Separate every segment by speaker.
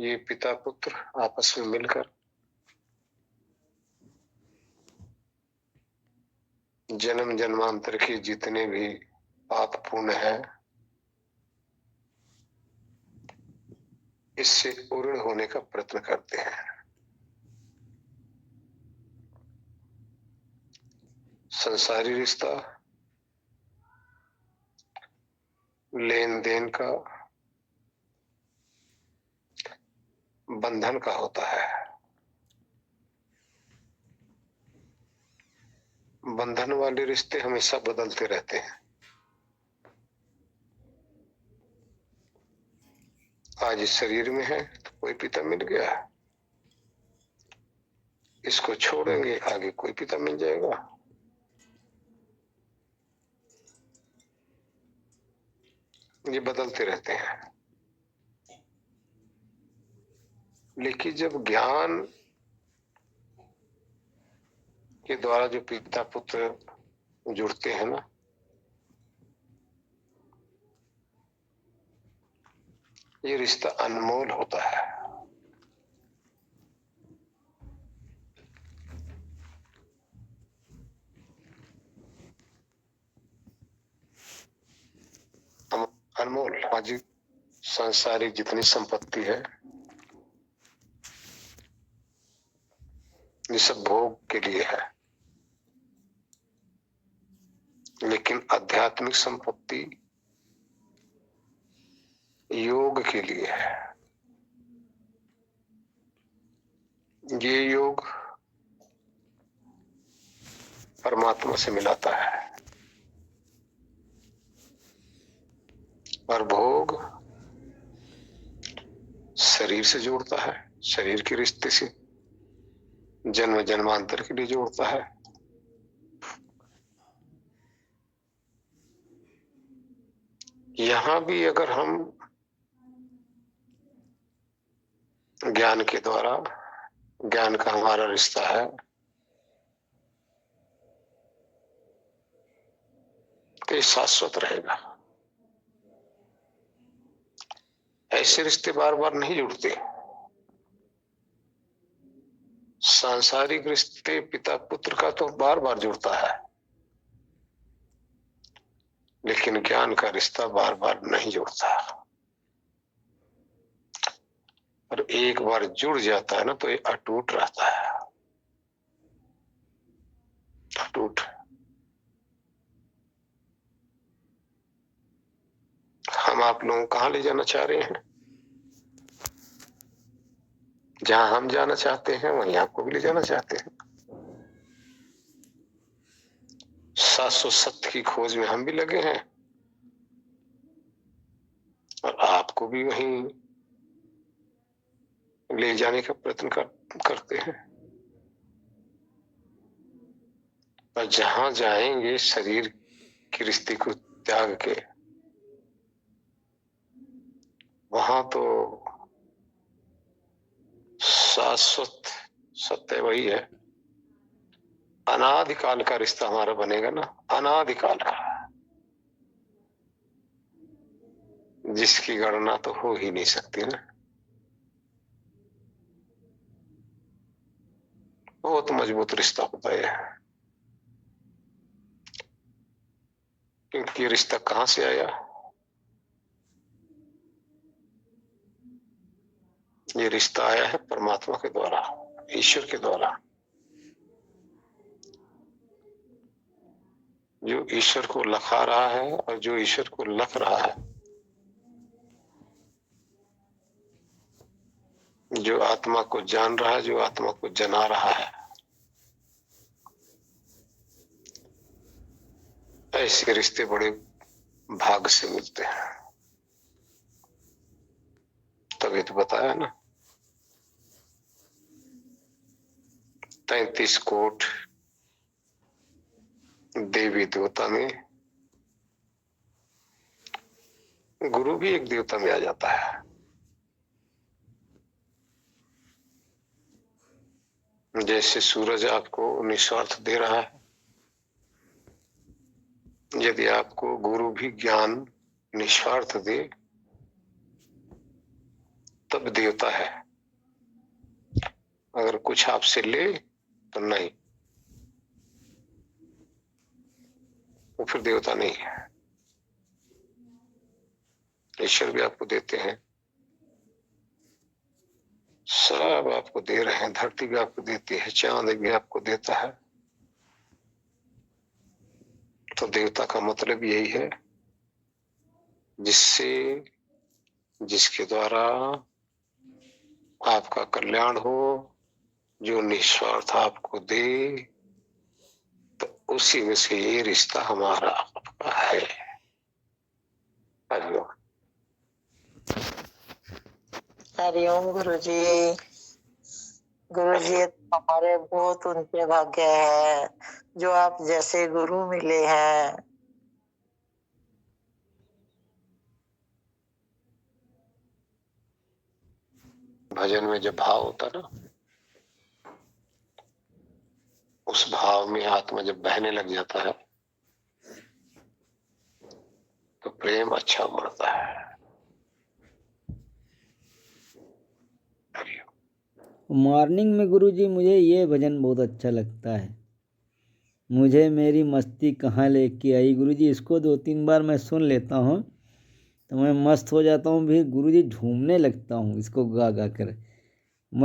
Speaker 1: ये पिता पुत्र आपस में मिलकर जन्म जन्मांतर के जितने भी पाप पुण्य है इससे पूर्ण होने का प्रयत्न करते हैं। संसारी रिश्ता लेन देन का बंधन का होता है। बंधन वाले रिश्ते हमेशा बदलते रहते हैं। आज इस शरीर में है तो कोई पिता मिल गया, इसको छोड़ेंगे आगे कोई पिता मिल जाएगा। ये बदलते रहते हैं। लेकिन जब ज्ञान के द्वारा जो पिता पुत्र जुड़ते हैं ना, ये रिश्ता अनमोल होता है। अनमोल सामाजिक सांसारिक जितनी संपत्ति है ये सब भोग के लिए है, लेकिन आध्यात्मिक संपत्ति योग के लिए है। ये योग परमात्मा से मिलाता है और भोग शरीर से जोड़ता है, शरीर के रिश्ते से जन्म जन्मांतर के लिए जोड़ता है। यहां भी अगर हम ज्ञान के द्वारा, ज्ञान का हमारा रिश्ता है तो ये शाश्वत रहेगा। ऐसे रिश्ते बार बार नहीं जुड़ते। सांसारिक रिश्ते पिता पुत्र का तो बार बार जुड़ता है, लेकिन ज्ञान का रिश्ता बार बार नहीं जुड़ता। और एक बार जुड़ जाता है ना तो ये अटूट रहता है, अटूट। हम आप लोगों को कहाँ ले जाना चाह रहे हैं? जहां हम जाना चाहते हैं वहीं आपको भी ले जाना चाहते हैं। शाश्वत सत्य की खोज में हम भी लगे हैं और आपको भी वहीं ले जाने का प्रयत्न करते हैं। और जहां जाएंगे शरीर की रिश्ते को त्याग के, वहां तो शाश्वत सत्य वही है। अनादिकाल का रिश्ता हमारा बनेगा ना, अनादिकाल का, जिसकी गणना तो हो ही नहीं सकती ना। बहुत मजबूत रिश्ता होता है। क्योंकि ये रिश्ता कहां से आया? ये रिश्ता आया है परमात्मा के द्वारा, ईश्वर के द्वारा। जो ईश्वर को लखा रहा है और जो ईश्वर को लख रहा है, जो आत्मा को जान रहा है, जो आत्मा को जना रहा है, ऐसे रिश्ते बड़े भाग से मिलते हैं। तभी तो बताया ना, 33 कोट देवी देवता में गुरु भी एक देवता में आ जाता है। जैसे सूरज आपको निस्वार्थ दे रहा है, यदि आपको गुरु भी ज्ञान निस्वार्थ दे तब देवता है। अगर कुछ आपसे ले तो नहीं, वो फिर देवता नहीं है। ईश्वर भी आपको देते हैं, सब आपको दे रहे हैं, धरती भी आपको देती है, चांद भी आपको देता है। तो देवता का मतलब यही है, जिससे, जिसके द्वारा आपका कल्याण हो, जो निस्वार्थ आपको दे, तो उसी में से ये रिश्ता हमारा आपका है। हरिओम।
Speaker 2: हरिओम गुरुजी। गुरुजी हमारे बहुत उनके भाग्य है जो आप जैसे गुरु मिले हैं।
Speaker 1: भजन में जब भाव होता ना, उस भाव में आत्मा जब बहने लग जाता है तो प्रेम अच्छा उमड़ता है।
Speaker 3: मॉर्निंग में गुरुजी मुझे ये भजन बहुत अच्छा लगता है, मुझे मेरी मस्ती कहाँ लेके आई। गुरुजी इसको 2-3 बार मैं सुन लेता हूँ तो मैं मस्त हो जाता हूँ, भी गुरुजी झूमने लगता हूँ इसको गा गा कर।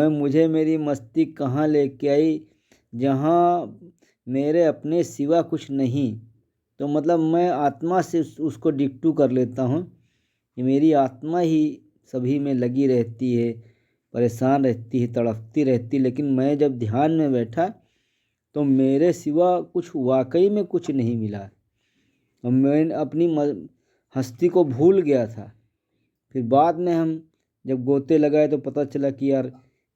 Speaker 3: मुझे मेरी मस्ती कहाँ लेके आई, जहाँ मेरे अपने सिवा कुछ नहीं। तो मतलब मैं आत्मा से उसको डिक्टू कर लेता हूँ कि मेरी आत्मा ही सभी में लगी रहती है, परेशान रहती है, तड़पती रहती, लेकिन मैं जब ध्यान में बैठा तो मेरे सिवा कुछ वाकई में कुछ नहीं मिला और मैं अपनी हस्ती को भूल गया था। फिर बाद में हम जब गोते लगाए तो पता चला कि यार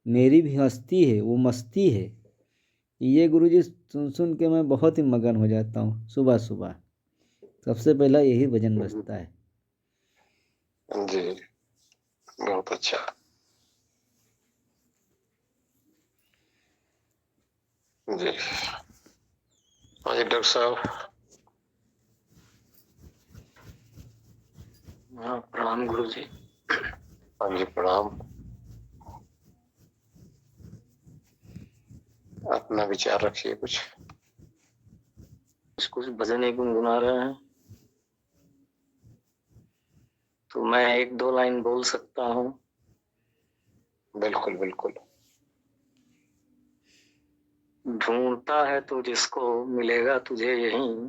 Speaker 3: मेरी भी हस्ती है, वो मस्ती है। ये गुरुजी सुन सुन के मैं बहुत ही मगन हो जाता हूँ। सुबह सुबह सबसे पहला यही भजन बजता है।
Speaker 1: जी बहुत अच्छा। जी हाँ जी डॉक्टर साहब।
Speaker 4: हाँ प्रणाम गुरु जी।
Speaker 1: हाँ जी प्रणाम। अपना विचार रखिए।
Speaker 4: कुछ भजन ही गुनगुना रहे हैं तो मैं 1-2 लाइन बोल सकता हूँ।
Speaker 1: बिल्कुल बिल्कुल।
Speaker 4: ढूंढता है तू जिसको मिलेगा तुझे यहीं,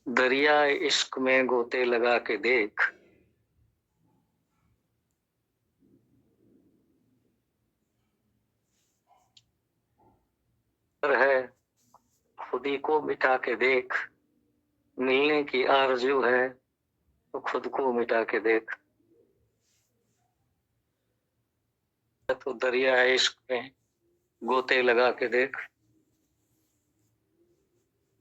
Speaker 4: दरिया इश्क में गोते लगा के देख। है खुद ही को मिटा के देख, मिलने की आरज़ू है तो खुद को मिटा के देख। तो दरिया इश्क में गोते लगा के देख।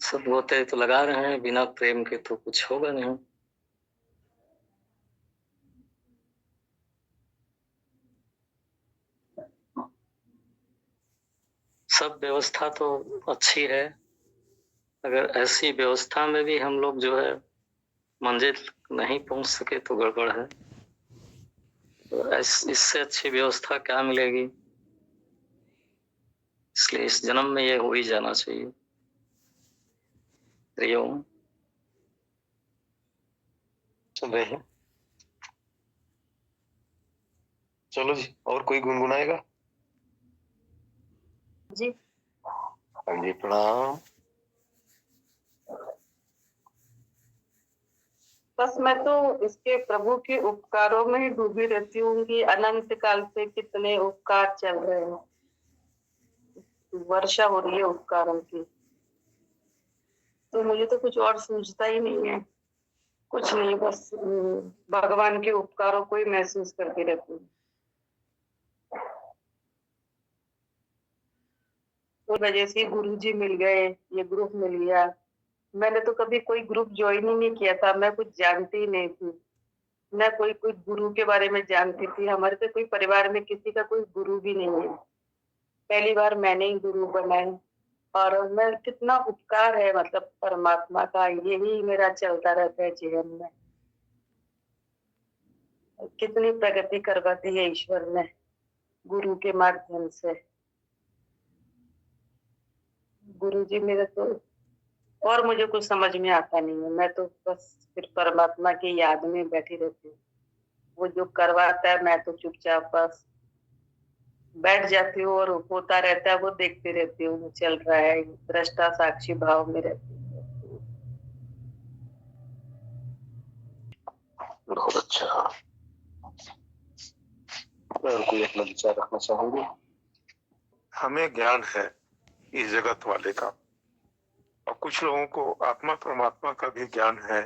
Speaker 4: सब गोते तो लगा रहे हैं, बिना प्रेम के तो कुछ होगा नहीं। सब व्यवस्था तो अच्छी है, अगर ऐसी व्यवस्था में भी हम लोग जो है मंजिल नहीं पहुंच सके तो गड़बड़ है। तो इससे अच्छी व्यवस्था क्या मिलेगी, इसलिए इस जन्म में ये हो ही जाना चाहिए। हरिओम।
Speaker 1: सुन रहे हैं? चलो जी, और कोई गुनगुनाएगा?
Speaker 2: जी
Speaker 1: हाँ जी प्रणाम।
Speaker 5: बस मैं तो इसके प्रभु के उपकारों में ही डूबी रहती हूँ कि अनंत काल से कितने उपकार चल रहे हैं, वर्षा हो रही है उपकारों की। तो मुझे तो कुछ और सूझता ही नहीं है, कुछ नहीं, बस भगवान के उपकारों को ही महसूस करती रहती हूँ। तो वजह से गुरु जी मिल गए, ये ग्रुप मिल गया। मैंने तो कभी कोई ग्रुप ज्वाइन ही नहीं किया था, मैं कुछ जानती ही नहीं थी, न कोई गुरु के बारे में जानती थी। हमारे तो कोई परिवार में किसी का कोई गुरु भी नहीं है, पहली बार मैंने ही गुरु बनाए। और मैं कितना उपकार है मतलब परमात्मा का, यही मेरा चलता रहता है जीवन में। कितनी प्रगति करवाती है ईश्वर ने गुरु के माध्यम से। गुरु जी मेरे तो और मुझे कुछ समझ में आता नहीं है, मैं तो बस फिर परमात्मा की याद में बैठी रहती हूँ। वो जो करवाता है मैं तो चुपचाप बस बैठ जाती हूँ और होता रहता है वो देखती रहती हूँ, चल रहा है, दृष्टा साक्षी भाव में रहती हूँ।
Speaker 1: बहुत अच्छा। और कोई अपना विचार रखना चाहोगे?
Speaker 6: हमें ज्ञान है इस जगत वाले का, और कुछ लोगों को आत्मा परमात्मा का भी ज्ञान है।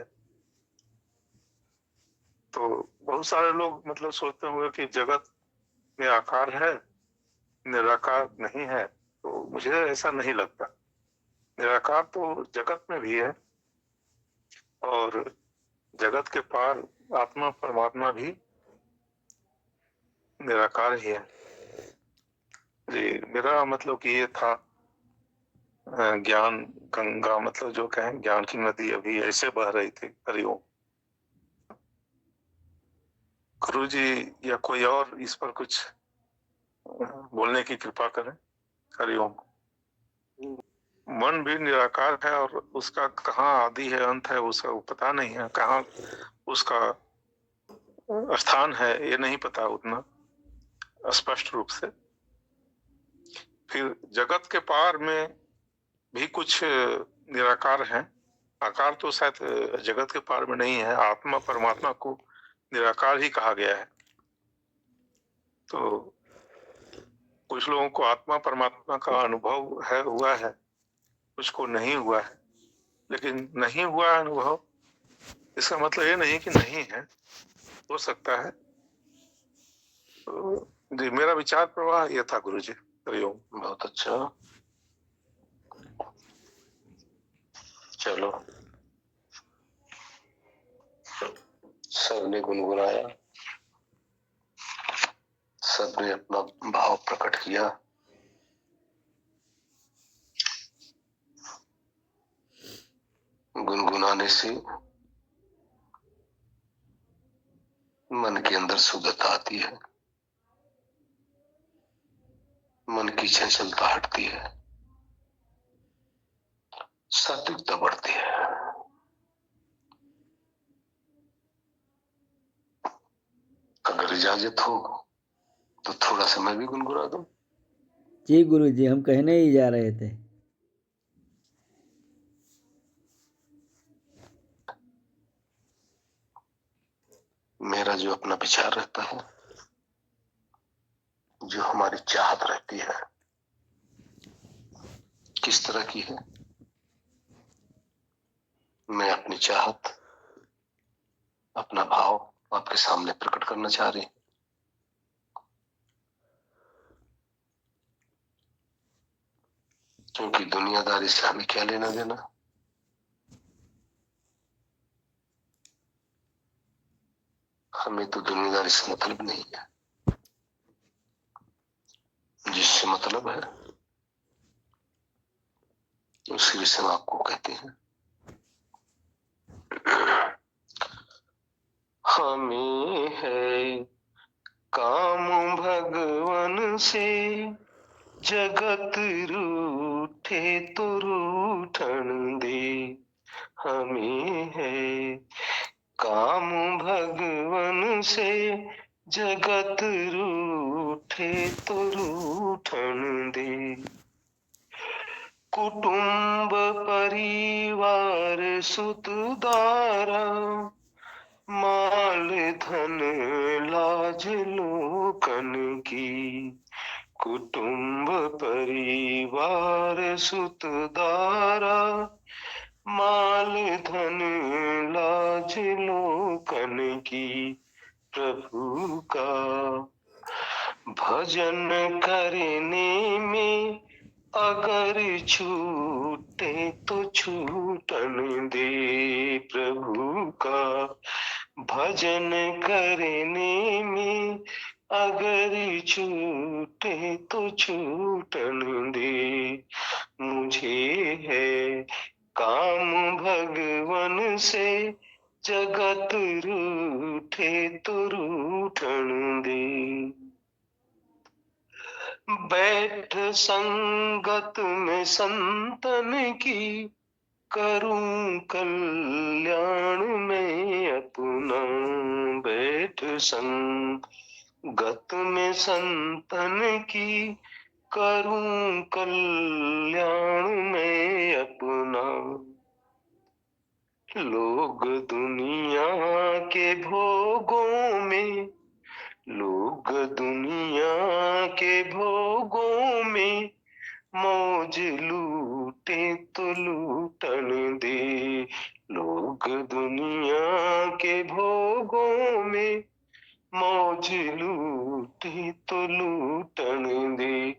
Speaker 6: तो बहुत सारे लोग मतलब सोचते होंगे कि जगत में आकार है, निराकार नहीं है। तो मुझे ऐसा नहीं लगता। निराकार तो जगत में भी है, और जगत के पार आत्मा परमात्मा भी निराकार ही है। जी, मेरा मतलब कि ये था, ज्ञान गंगा मतलब जो कहें, ज्ञान की नदी अभी ऐसे बह रही थी। हरिओम। गुरु जी या कोई और इस पर कुछ बोलने की कृपा करें। हरिओम। मन भी निराकार है, और उसका कहाँ आदि है अंत है उसका पता नहीं है, कहाँ उसका स्थान है ये नहीं पता उतना स्पष्ट रूप से। फिर जगत के पार में भी कुछ निराकार है। आकार तो शायद जगत के पार में नहीं है। आत्मा परमात्मा को निराकार ही कहा गया है। तो कुछ लोगों को आत्मा परमात्मा का अनुभव है, हुआ है, कुछ को नहीं हुआ है। लेकिन नहीं हुआ अनुभव इसका मतलब ये नहीं कि नहीं है, हो सकता है। तो जी, मेरा विचार प्रवाह ये था गुरु जी। हरिओम।
Speaker 1: बहुत अच्छा। चलो, सबने गुनगुनाया, सबने अपना भाव प्रकट किया। गुनगुनाने से मन के अंदर शुद्धता आती है, मन की चंचलता हटती है, सात्विकता बढ़ती है। अगर इजाजत हो तो थोड़ा समय भी गुनगुना दो।
Speaker 3: जी गुरु जी, हम कहने ही जा रहे थे।
Speaker 1: मेरा जो अपना विचार रहता है, जो हमारी चाहत रहती है, किस तरह की है, मैं अपनी चाहत, अपना भाव आपके सामने प्रकट करना चाह रही हूं। क्योंकि दुनियादारी से हमें क्या लेना देना। हमें तो दुनियादारी से मतलब नहीं है। जिससे मतलब है उसी विषय में आपको कहते हैं। हमें है काम भगवान से, जगत रूठे तो रूठन दे। हमें है काम भगवान से, जगत रूठे तो रूठन दे। कुटुंब परिवार सुत दारा, माल धन लाज लोकन की। कुटुंब परिवार सुत दारा, माल धन लाज लोकन की। प्रभु का भजन करने में अगर छूटे तो छूटन दे। प्रभु का भजन करने में अगर छूटे तो छूटन दे। मुझे है काम भगवान से, जगत रूठे तो रूठन दे। बैठ संगत में संतन की, करूं कल्याण में अपना। बैठ संगत में संतन की, करूं कल्याण में अपना। लोग दुनिया के भोगों में, लोग दुनिया के भोगों में, मौज लूटे तो लूटन दे। लोग दुनिया के भोगों में, मौज लूटे तो लूटन दे।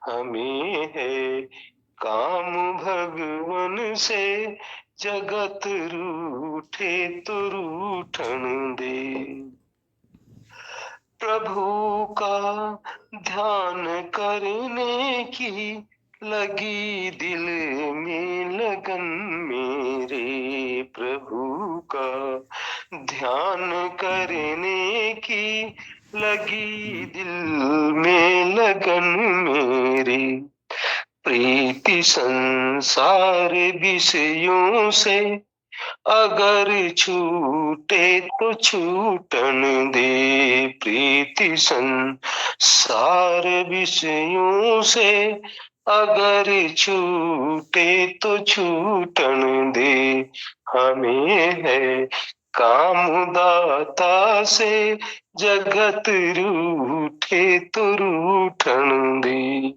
Speaker 1: हमें है काम भगवन से, जगत रूठे तो रूठन दे। प्रभु का ध्यान करने की, लगी दिल में लगन मेरे। प्रभु का ध्यान करने की, लगी दिल में लगन मेरे। प्रीति संसार विषयों से, अगर छूटे तो छूटन दे। प्रीति संसार विषयों से, अगर छूटे तो छूटन दे। हमें है काम दाता से, जगत रूठे तो रूठन दे।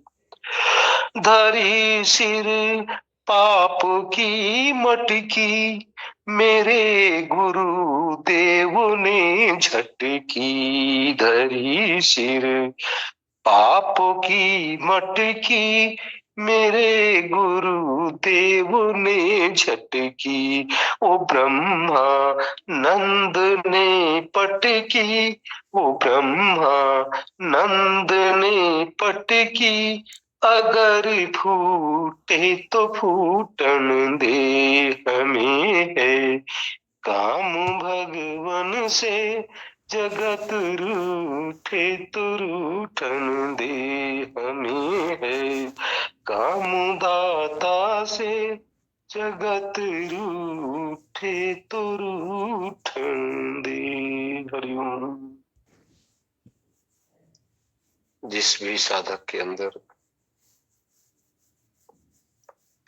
Speaker 1: धरी सिर पाप की मटकी, मेरे गुरु देव ने झटकी। धरी सिर पाप की मटकी, मेरे गुरु देव ने झटकी। ओ ब्रह्मा नंद ने पटकी, ओ ब्रह्मा नंद ने पटकी। अगर फूटे तो फूटन दे। हमें है काम भगवन से, जगत रूठे तो रूठन दे। हमें है काम दाता से, जगत रूठे तो रूठन दे। हरिओम। जिस भी साधक के अंदर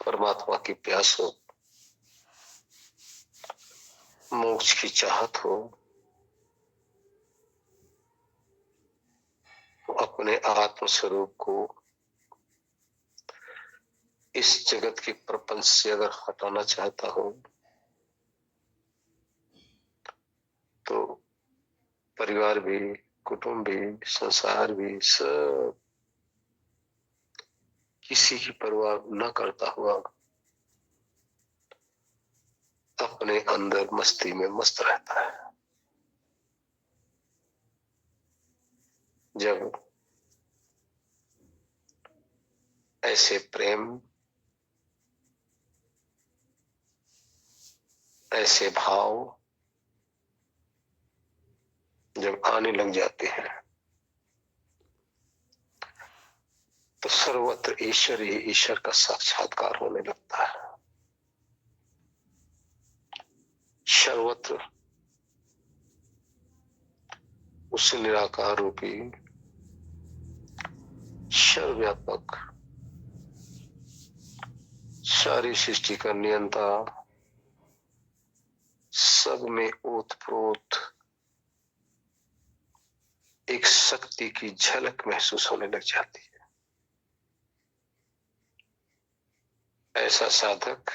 Speaker 1: परमात्मा की प्यास हो, मोक्ष की चाहत हो, तो अपने आत्म स्वरूप को इस जगत के प्रपंच से अगर हटाना चाहता हो, तो परिवार भी, कुटुंब भी, संसार भी, सब किसी की परवाह न करता हुआ अपने अंदर मस्ती में मस्त रहता है। जब ऐसे प्रेम, ऐसे भाव जब आने लग जाते हैं, तो सर्वत्र ईश्वर ही ईश्वर का साक्षात्कार होने लगता है। सर्वत्र उस निराकार रूपी सर्वव्यापक सारी सृष्टि का नियंता सब में ओतप्रोत एक शक्ति की झलक महसूस होने लग जाती है। ऐसा साधक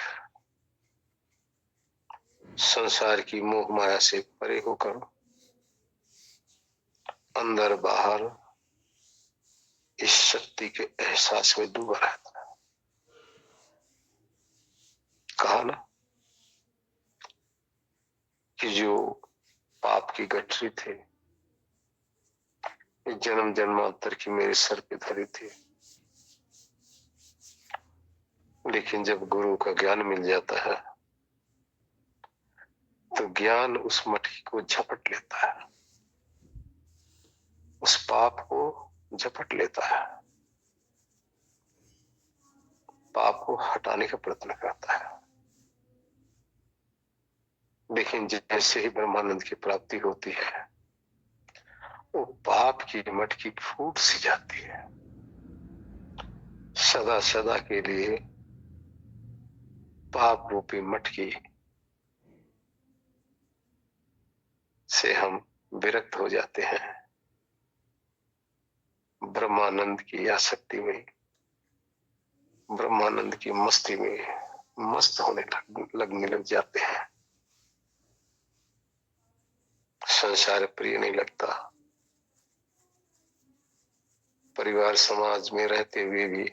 Speaker 1: संसार की मोह माया से परे होकर अंदर बाहर इस शक्ति के एहसास में डूबा रहता है। कहा ना कि जो पाप की गठरी थी, जन्म जन्मांतर की मेरे सर पे धरी थी, लेकिन जब गुरु का ज्ञान मिल जाता है तो ज्ञान उस मटकी को झपट लेता है, उस पाप को झपट लेता है, पाप को हटाने का प्रयत्न करता है। लेकिन जैसे ही ब्रह्मानंद की प्राप्ति होती है, वो पाप की मटकी फूट सी जाती है। सदा सदा के लिए पाप रूपी मटकी से हम विरक्त हो जाते हैं। ब्रह्मानंद की आसक्ति में, ब्रह्मानंद की मस्ती में मस्त होने लगने लग जाते हैं। संसार प्रिय नहीं लगता। परिवार समाज में रहते हुए भी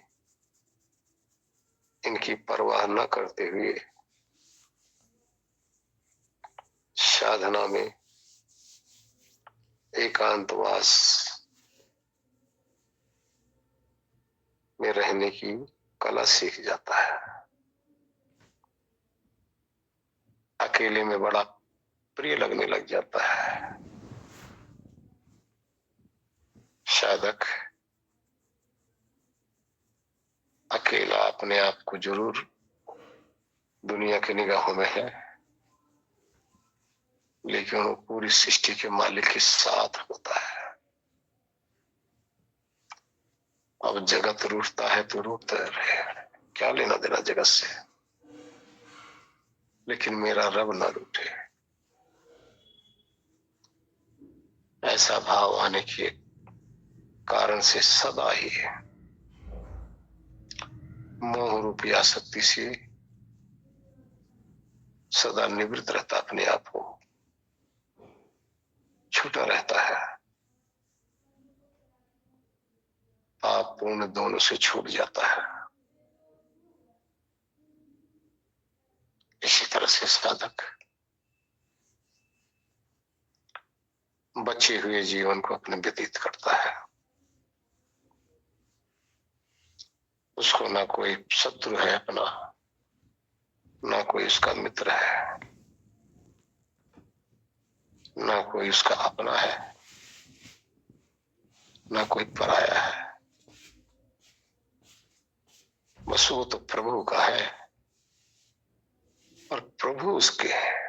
Speaker 1: इनकी परवाह न करते हुए साधना में एकांतवास में रहने की कला सीख जाता है। अकेले में बड़ा प्रिय लगने लग जाता है। साधक अकेला अपने आप को जरूर दुनिया की निगाहों में है, लेकिन वो पूरी सृष्टि के मालिक के साथ होता है। अब जगत रूठता है तो रूठता रहे, क्या लेना देना जगत से, लेकिन मेरा रब ना रूठे। ऐसा भाव आने के कारण से सदा ही मोह रूपी आसक्ति से सदा निवृत्त रहता, अपने आप को छूटा रहता है। पाप पुण्य दोनों से छूट जाता है। इसी तरह से साधक बचे हुए जीवन को अपने व्यतीत करता है। उसको ना कोई शत्रु है अपना, ना कोई उसका मित्र है, ना कोई उसका अपना है, ना कोई पराया है। बस वो तो प्रभु का है और प्रभु उसके है।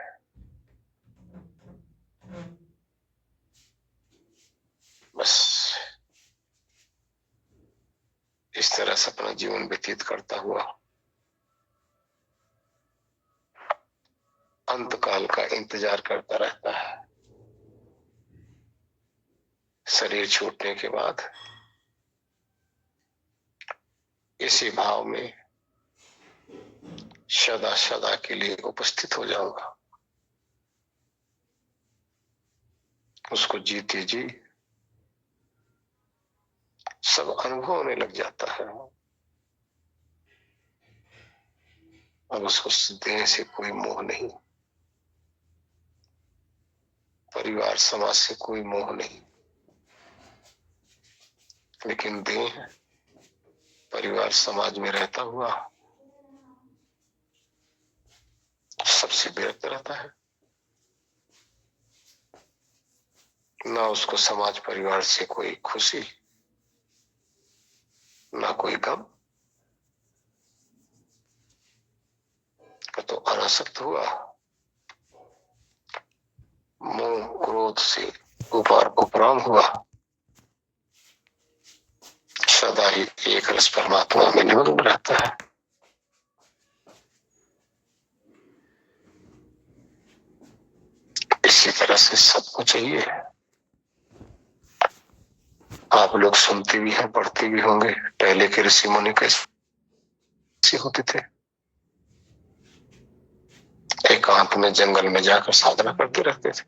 Speaker 1: बस इस तरह से अपना जीवन व्यतीत करता हुआ अंतकाल का इंतजार करता रहता है। शरीर छूटने के बाद इसी भाव में सदा सदा के लिए उपस्थित हो जाऊंगा। उसको जीते जी सब अनुभव होने लग जाता है। अब उसको देह से कोई मोह नहीं, परिवार समाज से कोई मोह नहीं, लेकिन देह परिवार समाज में रहता हुआ सबसे विरक्त रहता है। ना उसको समाज परिवार से कोई खुशी, ना कोई गम। तो अनासक्त हुआ, मोह क्रोध से उपराम हुआ, सदा ही एक रस परमात्मा में निमग्न रहता है। इसी तरह से सबको चाहिए। आप लोग सुनते भी हैं, पढ़ते भी होंगे, पहले के ऋषि मुनि कैसे होते थे। एकांत में जंगल में जाकर साधना करते रहते थे।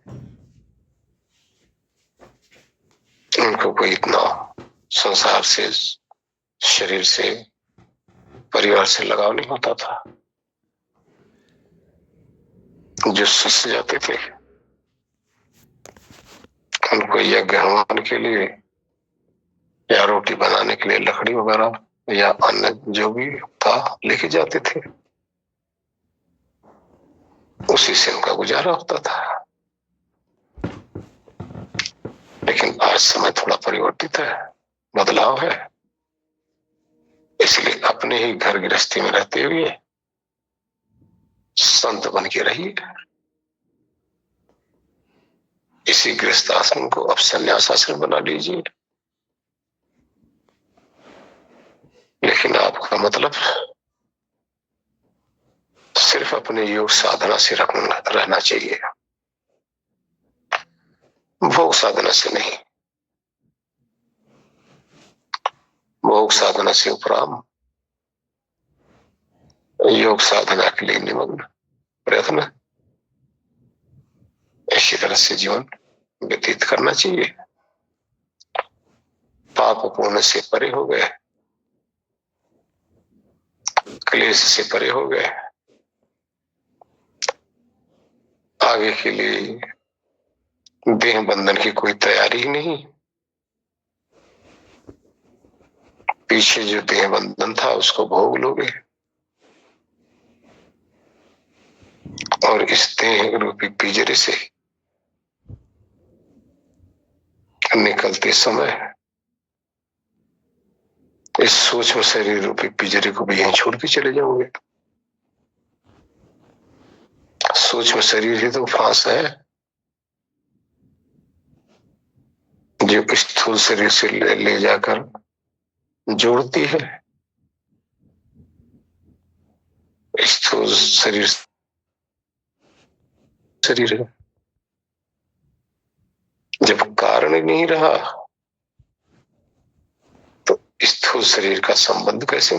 Speaker 1: उनको कोई इतना संसार से, शरीर से, परिवार से लगाव नहीं होता था। जो शिष्य जाते थे उनको यज्ञ हवन के लिए या रोटी बनाने के लिए लकड़ी वगैरह या अन्य जो भी था लेके जाते थे। उसी से उनका गुजारा होता था। लेकिन आज समय थोड़ा परिवर्तित है, बदलाव है, इसलिए अपने ही घर गृहस्थी में रहते हुए संत बन के रहिए। इसी गृहस्थ आश्रम को अब संन्यास आश्रम बना लीजिए। लेकिन आपका मतलब सिर्फ अपने योग साधना से रहना चाहिए, भोग साधना से नहीं। भोग साधना से उपराम योग साधना के लिए निमग्न प्रयत्न, इसी तरह से जीवन व्यतीत करना चाहिए। पाप पुण्य से परे हो गए, क्लेश से परे हो गए, आगे के लिए देह बंधन की कोई तैयारी ही नहीं। पीछे जो देह बंधन था उसको भोग लोगे, और इस देह रूपी पिंजरे से निकलते समय इस सूक्ष्म शरीर रूपी पिंजरे को भी यहीं छोड़ के चले जाओगे। सूक्ष्म शरीर ही तो फांस है जो स्थूल शरीर से ले जाकर जोड़ती है। स्थूल शरीर है, जब कारण नहीं रहा तो स्थूल शरीर का संबंध कैसे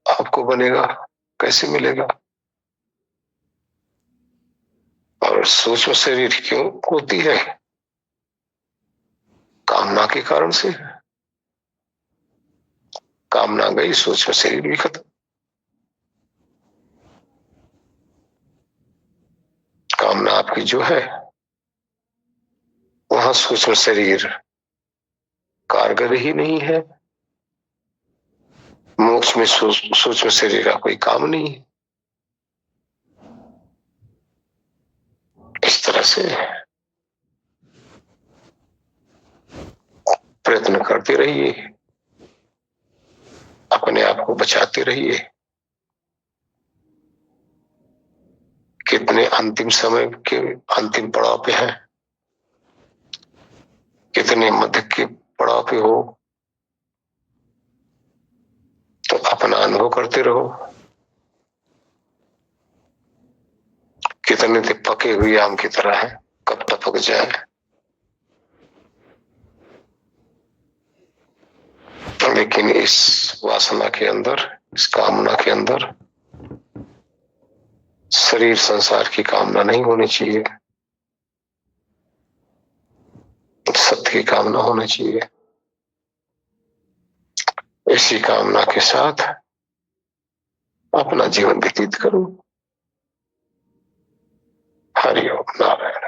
Speaker 1: आपको बनेगा, कैसे मिलेगा? और सूक्ष्म शरीर क्यों होती है? कामना के कारण से। कामना गई, सूक्ष्म शरीर भी खत्म। कामना आपकी जो है वहां सूक्ष्म शरीर कारगर ही नहीं है। मोक्ष में सूक्ष्म शरीर का कोई काम नहीं है। इस तरह से प्रयत्न करते रहिए, अपने आप को बचाते रहिए। कितने अंतिम समय के अंतिम पड़ाव पे हैं, कितने मध्य के पड़ाव पे हो, तो अपना अनुभव करते रहो। कितने तो पके हुए आम की तरह है, कब टपक जाए। लेकिन इस वासना के अंदर, इस कामना के अंदर शरीर संसार की कामना नहीं होनी चाहिए, सत्य की कामना होनी चाहिए। इसी कामना के साथ अपना जीवन व्यतीत करो। हरिओम नारायण।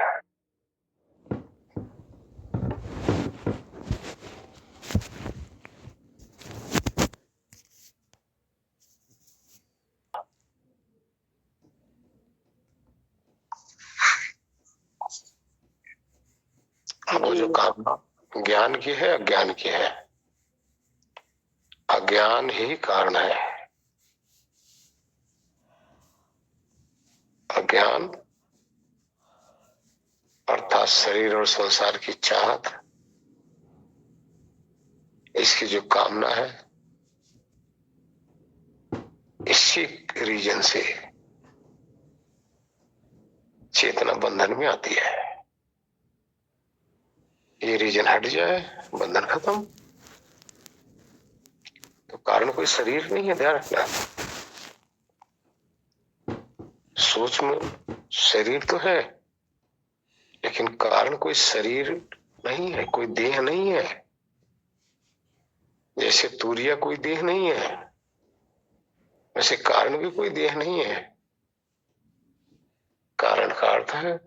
Speaker 1: वो जो कामना ज्ञान की है, अज्ञान की है। अज्ञान ही कारण है। अज्ञान अर्थात शरीर और संसार की चाहत, इसकी जो कामना है, इसी रीजन से चेतना बंधन में आती है। ये रीजन हट जाए, बंधन खत्म। तो कारण कोई शरीर नहीं है, ध्यान रखना। सूक्ष्म शरीर तो है, लेकिन कारण कोई शरीर नहीं है, कोई देह नहीं है। जैसे तूरिया कोई देह नहीं है, वैसे कारण भी कोई देह नहीं है। कारण का अर्थ है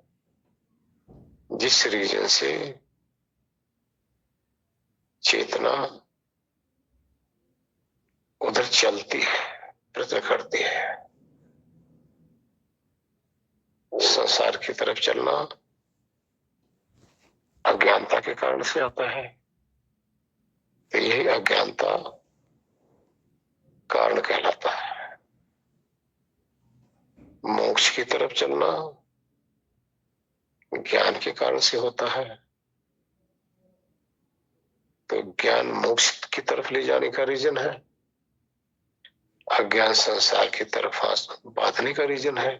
Speaker 1: जिस रीजन से चेतना उधर चलती है, प्रयत्न करती है। संसार की तरफ चलना अज्ञानता के कारण से आता है, तो यही अज्ञानता कारण कहलाता है। मोक्ष की तरफ चलना ज्ञान के कारण से होता है, तो ज्ञान मोक्ष की तरफ ले जाने का रीजन है, अज्ञान संसार की तरफ बांधने का रीजन है।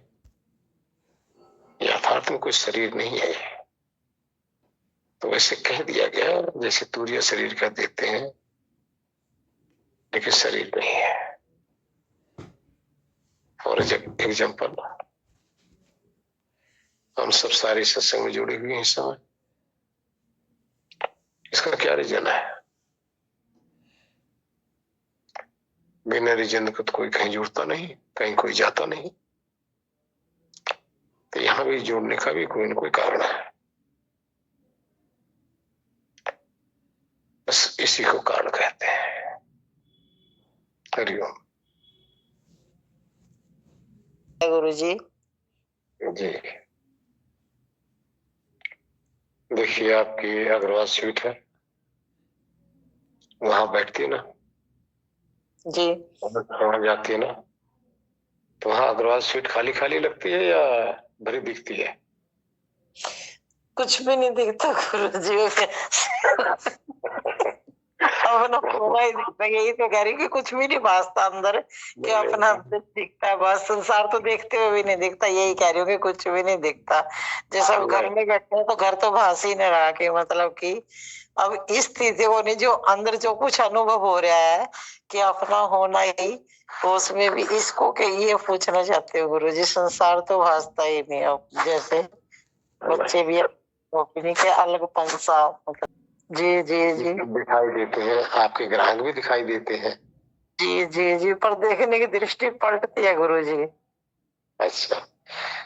Speaker 1: यथार्थ में कोई शरीर नहीं है, तो वैसे कह दिया गया जैसे तूर्य शरीर का देते हैं, लेकिन शरीर नहीं है। फॉर एग्जाम्पल, हम सब सारे सत्संग में जुड़े हुए हैं इस समय, इसका क्या रीजन है? बिना रीजन को तो कोई कहीं जुड़ता नहीं, कहीं कोई जाता नहीं, तो यहाँ भी जोड़ने का भी कोई न कोई कारण है। बस इसी को कारण कहते हैं। हरिओम।
Speaker 2: गुरु जी।
Speaker 1: जी, देखिए आपकी अग्रवाल स्वीट है, वहां बैठती है ना
Speaker 2: जी।
Speaker 1: वहां जाती है ना, तो वहां अग्रवाल स्वीट खाली खाली लगती है या भरी दिखती है?
Speaker 2: कुछ भी नहीं दिखता गुरु जी। अपना पूरा ही दिखता, यही तो कह रही कि कुछ भी नहीं भासता अंदर, कि अपना दिखता है बस। संसार तो देखते हुए भी नहीं दिखता, यही कह रही हूँ कि कुछ भी नहीं दिखता। जैसे अब घर में बैठे हैं तो घर तो भास ही नहीं रहा, कि मतलब कि अब इस स्थिति को नहीं, जो अंदर जो कुछ अनुभव हो रहा है कि अपना होना ही, उसमें भी इसको के ये पूछना चाहते हो गुरु जी, संसार तो भासता ही नहीं। अब जैसे बच्चे भी नहीं के अलग पंसा, मतलब जी जी जी
Speaker 1: दिखाई देते हैं, आपके ग्राहक भी दिखाई देते हैं।
Speaker 2: जी जी जी, पर देखने की दृष्टि पलटती है गुरु जी।
Speaker 1: अच्छा,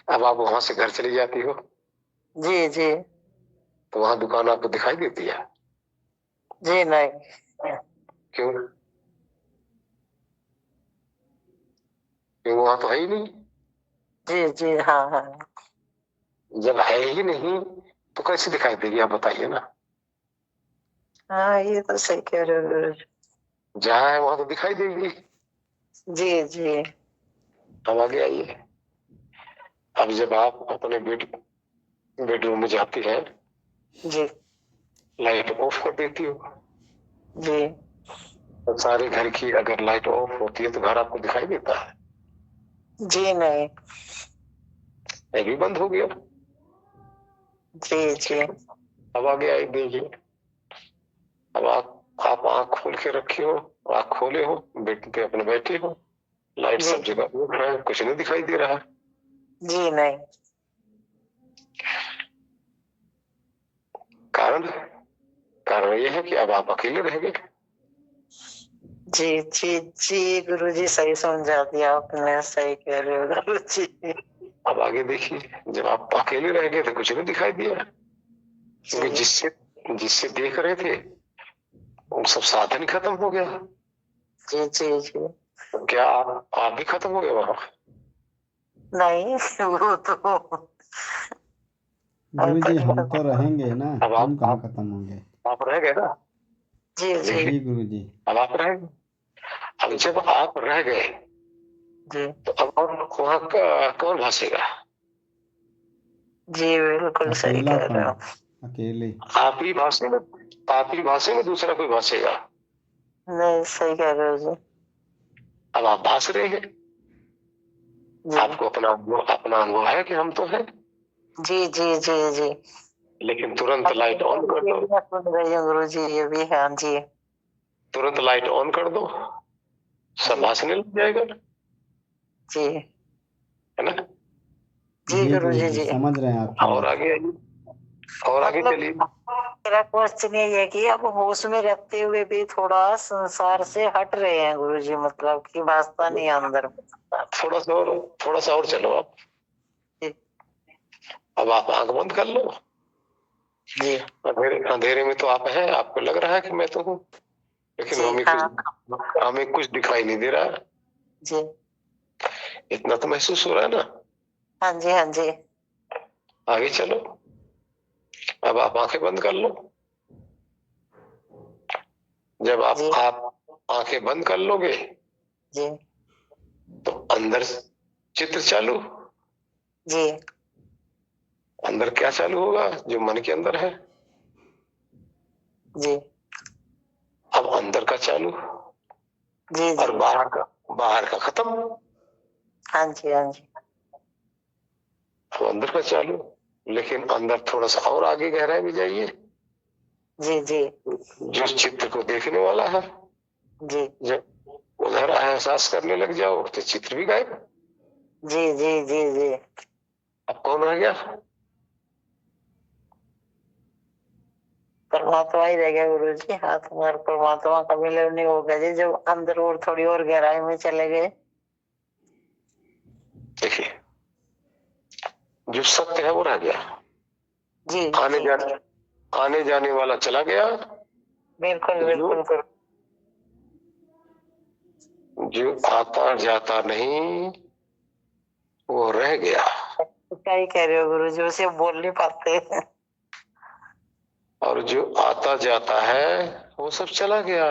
Speaker 1: अब आप वहां से घर चली जाती हो
Speaker 2: जी जी
Speaker 1: तो वहां दुकान आपको दिखाई देती है?
Speaker 2: जी नहीं।
Speaker 1: क्यों? क्यों, वहां तो है ही नहीं।
Speaker 2: जी जी हाँ हाँ
Speaker 1: जब है ही नहीं तो कैसे दिखाई देगी, आप बताइए ना।
Speaker 2: हाँ, ये तो सही कह रहे हो गुरु जी।
Speaker 1: जहाँ है वहां तो दिखाई देगी।
Speaker 2: जी जी
Speaker 1: अब आगे आइए। अब जब आप अपने बेडरूम में जाती है,
Speaker 2: जी
Speaker 1: लाइट ऑफ कर देती हो,
Speaker 2: जी
Speaker 1: तो सारे घर की अगर लाइट ऑफ होती है तो घर आपको दिखाई देता है?
Speaker 2: जी नहीं।
Speaker 1: ये भी बंद हो गया।
Speaker 2: जी जी
Speaker 1: अब आगे आई देखिए। अब आप आंख खोल के रखी हो, आंख खोले हो, बेड पे अपने बैठे हो, लाइट सब जगह उड़ रहा है, कुछ नहीं दिखाई दे रहा है।
Speaker 2: जी नहीं।
Speaker 1: कारण कारण यह है कि अब आप अकेले रह गए।
Speaker 2: जी जी जी गुरु जी, सही समझा दिया आपने, सही कह रहे हो गुरु जी।
Speaker 1: अब आगे देखिए, जब आप अकेले रह गए तो कुछ नहीं दिखाई दिया, क्योंकि जिससे देख रहे थे वो सब साधन खत्म हो गया।
Speaker 2: जी जी जी
Speaker 1: तो क्या आप भी खत्म हो गए वहां?
Speaker 2: नहीं, वो तो
Speaker 3: गुरु जी हम तो रहेंगे ना,
Speaker 1: अब
Speaker 3: हम कहाँ खत्म होंगे।
Speaker 1: आप रह गए ना।
Speaker 2: जी जी
Speaker 3: जी गुरु जी।
Speaker 1: अब आप रह गए। अब जब आप रह गए
Speaker 2: जी
Speaker 1: तो अब वहां कौन भासेगा?
Speaker 2: जी बिल्कुल सही कह रहे हो।
Speaker 3: अकेले।
Speaker 1: आप ही भाषेंगे, दूसरा कोई भाषेगा?
Speaker 2: नहीं, सही कह रहे हो जी।
Speaker 1: अब आप भाष रहे हैं, आपको अपना अनुभव है कि हम तो है,
Speaker 2: जी जी जी जी
Speaker 1: लेकिन तुरंत लाइट ऑन कर दो,
Speaker 2: सुन रही हूँ गुरु जी, ये भी है जी।
Speaker 1: तुरंत लाइट ऑन कर दो, सब भाषने लग जाएगा,
Speaker 2: जी
Speaker 1: है ना?
Speaker 2: जी गुरु जी जी।
Speaker 3: समझ रहे हैं आप।
Speaker 1: और आगे आइए, और आगे चलिए।
Speaker 2: मेरा क्वेश्चन ये है कि अब होश में रहते हुए भी थोड़ा संसार से हट रहे हैं गुरु जी, मतलब कि वास्ता नहीं है अंदर।
Speaker 1: थोड़ा सा और चलो आप। अब आप आंख बंद कर लो
Speaker 2: जी।
Speaker 1: अंधेरे में तो आप हैं, आपको लग रहा है कि मैं तो हूँ, लेकिन हमें कुछ दिखाई नहीं दे रहा
Speaker 2: जी।
Speaker 1: इतना तो महसूस हो रहा है ना?
Speaker 2: हाँ जी हाँ जी।
Speaker 1: आगे चलो। अब आप आंखें बंद कर लो। जब
Speaker 2: जी।
Speaker 1: आप आंखें बंद कर लोगे
Speaker 2: जी
Speaker 1: तो अंदर चित्र चालू।
Speaker 2: जी
Speaker 1: अंदर क्या चालू होगा? जो मन के अंदर है।
Speaker 2: जी
Speaker 1: अब अंदर का चालू
Speaker 2: जी
Speaker 1: और
Speaker 2: जी।
Speaker 1: बाहर का खत्म।
Speaker 2: हाँ जी हाँ जी।
Speaker 1: अब अंदर का चालू, लेकिन अंदर थोड़ा सा और आगे गहराई में जाइए।
Speaker 2: जी जी
Speaker 1: जिस चित्र को देखने वाला है,
Speaker 2: जी
Speaker 1: जब उधर एहसास करने लग जाओ तो चित्र भी गायब।
Speaker 2: जी जी जी जी।
Speaker 1: अब कौन रह गया?
Speaker 2: परमात्मा ही रह गया गुरु जी। हाथ हमारे परमात्मा का मिलन नहीं होगा जी, जब अंदर और थोड़ी और गहराई में चले गए।
Speaker 1: देखिए, जो सत्य है वो रह गया।
Speaker 2: जी
Speaker 1: आने जाने वाला चला गया।
Speaker 2: बिल्कुल बिल्कुल।
Speaker 1: जो आता जाता नहीं वो रह गया।
Speaker 2: क्या ही कह रहे हो गुरु जी, उसे बोल नहीं पाते।
Speaker 1: और जो आता जाता है वो सब चला गया।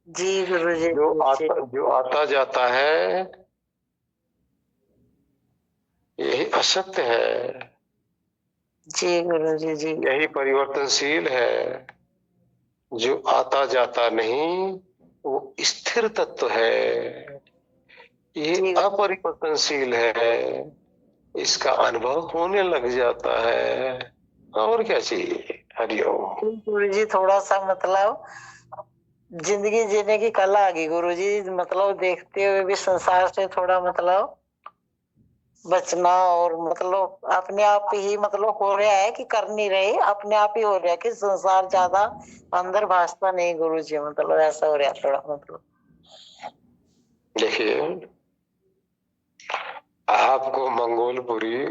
Speaker 2: जी गुरु जी।
Speaker 1: जो आता जाता है यही असत्य है।
Speaker 2: जी गुरु जी जी।
Speaker 1: यही परिवर्तनशील है। जो आता जाता नहीं वो स्थिर तत्व है। ये अपरिवर्तनशील है। इसका अनुभव होने लग जाता है। और क्या चाहिए? हरिओम।
Speaker 2: गुरु जी थोड़ा सा मतलब जिंदगी जीने की कला आ गई गुरु जी। मतलब देखते हुए भी संसार से थोड़ा मतलब बचना, और मतलब अपने आप ही मतलब हो रहा है कि कर नहीं रहे, अपने आप ही हो रहा है कि संसार ज्यादा अंदर भासता नहीं गुरु जी। मतलब ऐसा हो रहा है थोड़ा मतलब।
Speaker 1: देखिए, आपको मंगोलपुरी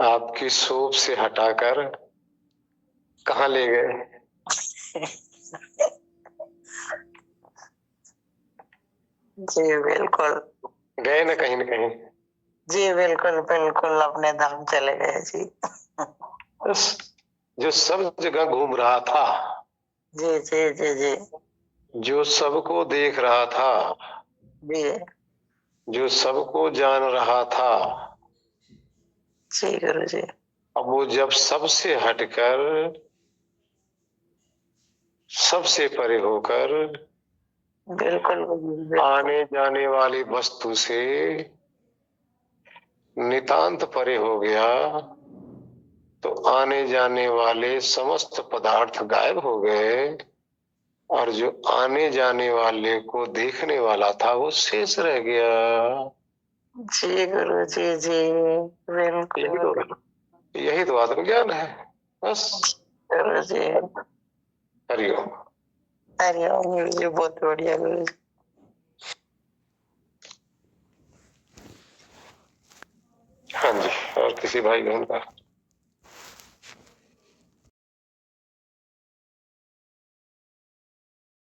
Speaker 1: आपकी सोच से हटाकर कहाँ ले गए?
Speaker 2: जी बिल्कुल।
Speaker 1: गए ना कहीं ना कहीं।
Speaker 2: जी बिल्कुल बिल्कुल, अपने धाम चले गए जी।
Speaker 1: बस, जो सब जगह घूम रहा था,
Speaker 2: जी जी जी जी
Speaker 1: जो सबको देख रहा था,
Speaker 2: जी
Speaker 1: जो सबको जान रहा था,
Speaker 2: जी गुरु जी।
Speaker 1: अब वो जब सबसे हटकर, सबसे परे होकर
Speaker 2: बिल्कुल गुरु जी।
Speaker 1: आने जाने वाली वस्तु से नितांत परे हो गया, तो आने जाने वाले समस्त पदार्थ गायब हो गए और जो आने जाने वाले को देखने वाला था वो शेष रह गया।
Speaker 2: जी गुरु जी जी बिल्कुल।
Speaker 1: यही तो आत्मज्ञान है। बस।
Speaker 2: गुरु जी।
Speaker 1: हरिओम।
Speaker 2: हरिओम गुरु जी, बहुत बढ़िया गुरु जी।
Speaker 1: हाँ जी, और किसी भाई बहन का